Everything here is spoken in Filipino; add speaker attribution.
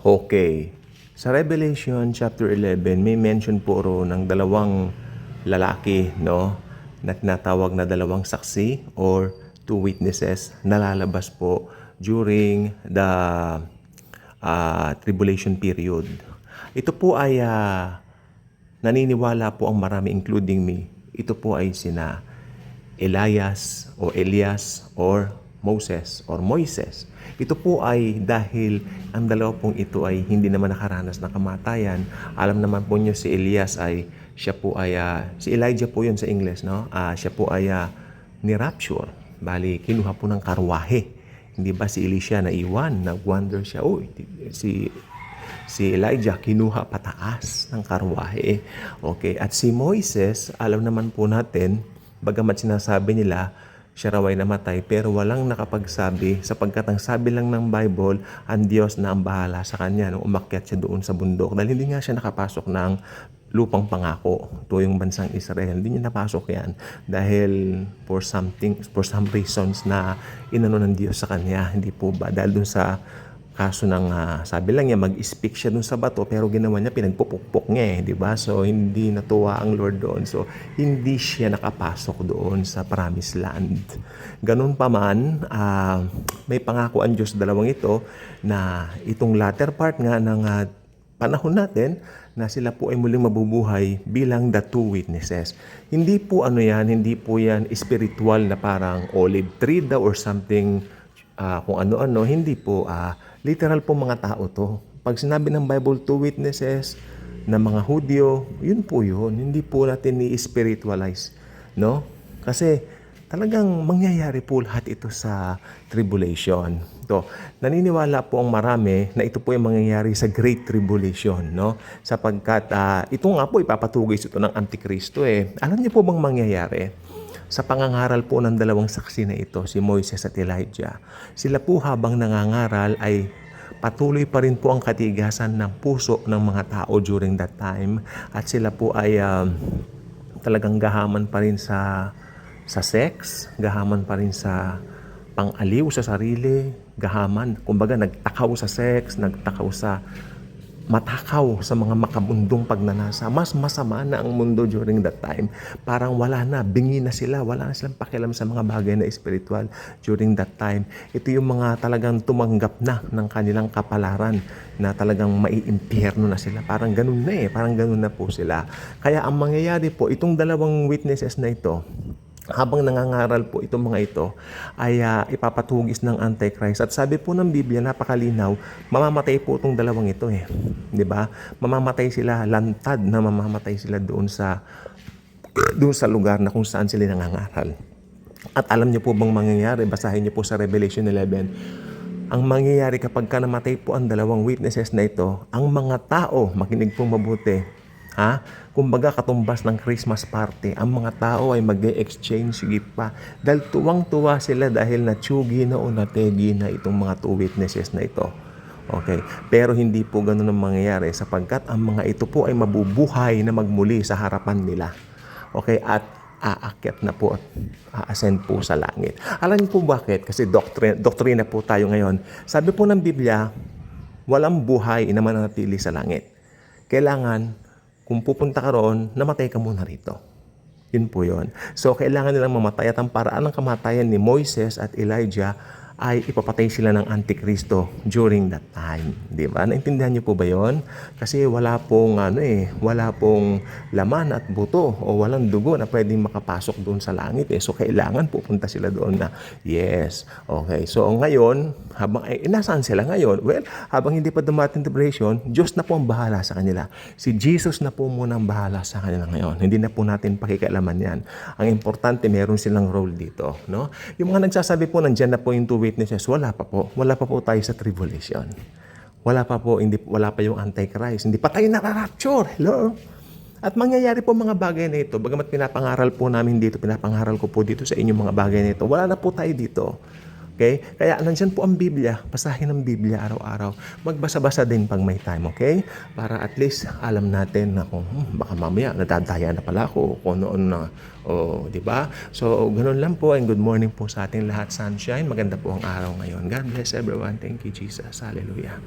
Speaker 1: Okay. Sa Revelation chapter 11, may mention po ro ng dalawang lalaki, no? Na tinatawag na dalawang saksi or two witnesses na lalabas po during the tribulation period. Ito po ay naniniwala po ang marami including me. Ito po ay sina Elias o Elias or Moses or Moises. Ito po ay dahil ang dalawa pong ito ay hindi naman nakaranas ng kamatayan. Alam naman po niyo si Elias ay siya po ay si Elijah po 'yun sa English, no? Siya po ay ni-rapture. Bali kinuha po ng karwahe. Hindi ba si Elisha na iwan, nag-wonder siya, si Elijah kinuha pataas ng karwahe. Okay, at si Moises, alam naman po natin, bagamat sinasabi nila siya raw ay namatay, pero walang nakapagsabi sapagkat ang sabi lang ng Bible, ang Diyos na ang bahala sa kanya nung umakyat siya doon sa bundok. Dahil hindi nga siya nakapasok ng lupang pangako. Ito yung bansang Israel. Hindi niya napasok yan dahil for some reasons na inano ng Diyos sa kanya. Hindi po ba? Dahil doon sa kaso ng sabi lang niya mag-speak siya dun sa bato pero ginawa niya pinagpupukpok niya di ba? So hindi natuwa ang Lord doon. So hindi siya nakapasok doon sa promised land. Ganun pa man, may pangako ang Diyos sa dalawang ito na itong latter part nga ng panahon natin na sila po ay muling mabubuhay bilang the two witnesses. Hindi po hindi po yan spiritual na parang olive tree daw or something kung ano-ano, hindi po literal po mga tao to. Pag sinabi ng Bible, two witnesses na mga Hudyo, yun po yun. Hindi po natin ni-spiritualize. No? Kasi talagang mangyayari po lahat ito sa tribulation. To, naniniwala po ang marami na ito po ay mangyayari sa Great Tribulation. No? Sapagkat ito nga po ipapatugis ito ng Antikristo. Alam niyo po bang mangyayari? Sa pangangaral po ng dalawang saksi na ito, si Moises at Elijah, sila po habang nangangaral ay patuloy pa rin po ang katigasan ng puso ng mga tao during that time. At sila po ay talagang gahaman pa rin sa sex, gahaman pa rin sa pang-aliw sa sarili, gahaman, kumbaga nagtakaw sa sex, nagtakaw sa matakaw sa mga makabundong pagnanasa. Mas masama na ang mundo during that time. Parang wala na, bingi na sila, wala na silang pakialam sa mga bagay na spiritual during that time. Ito yung mga talagang tumanggap na ng kanilang kapalaran na talagang maiimpyerno na sila. Parang ganun na parang ganun na po sila. Kaya ang mangyayari po, itong dalawang witnesses na ito, habang nangangaral po itong mga ito ay ipapatugis ng Antichrist. At sabi po ng Biblia, napakalinaw, mamamatay po itong dalawang ito di ba? Mamamatay sila, lantad na mamamatay sila doon sa lugar na kung saan sila nangangaral. At alam niyo po bang mangyayari? Basahin niyo po sa Revelation 11. Ang mangyayari kapag namatay po ang dalawang witnesses na ito, ang mga tao, makinig po mabuti, kumbaga katumbas ng Christmas party, ang mga tao ay mag-exchange gift pa. Dahil tuwang-tuwa sila dahil natsugi na o nategi na itong mga two witnesses na ito. Okay. Pero hindi po ganun ang mangyayari sapagkat ang mga ito po ay mabubuhay na magmuli sa harapan nila. Okay. At aakyat na po at a-ascend po sa langit. Alam niyo po bakit? Kasi doktrina po tayo ngayon. Sabi po ng Biblia, walang buhay na mananatili sa langit. Kailangan kung pupunta ka roon, namatay ka muna rito. Yun po yun. So, kailangan nilang mamatay. At ang paraan ng kamatayan ni Moises at Elijah ay ipapatay sila ng Antikristo during that time. Di ba? Naintindihan niyo po ba yun? Kasi wala pong, wala pong laman at buto o walang dugo na pwedeng makapasok doon sa langit. So, kailangan pupunta sila doon na, yes. Okay. So, ngayon, nasaan sila ngayon? Well, habang hindi pa dumating tribulation, Diyos na po ang bahala sa kanila. Si Jesus na po muna ang bahala sa kanila ngayon. Hindi na po natin pakikialaman yan. Ang importante, meron silang role dito. No? Yung mga nagsasabi po, nandyan na po yung two witnesses, wala pa po. Wala pa po tayo sa tribulation. Wala pa po, wala pa yung Antichrist. Hindi pa tayo nararapture. Hello? At mangyayari po mga bagay na ito. Bagamat pinapangaral po namin dito, pinapangaral ko po dito sa inyong mga bagay na ito. Wala na po tayo dito. Okay? Kaya nandyan po ang Biblia. Basahin ang Biblia araw-araw. Magbasa-basa din pag may time, okay? Para at least alam natin na kung baka mamaya nadadaya na pala ako kung noon na, di ba? So, ganun lang po and good morning po sa ating lahat, sunshine. Maganda po ang araw ngayon. God bless everyone. Thank you, Jesus. Hallelujah.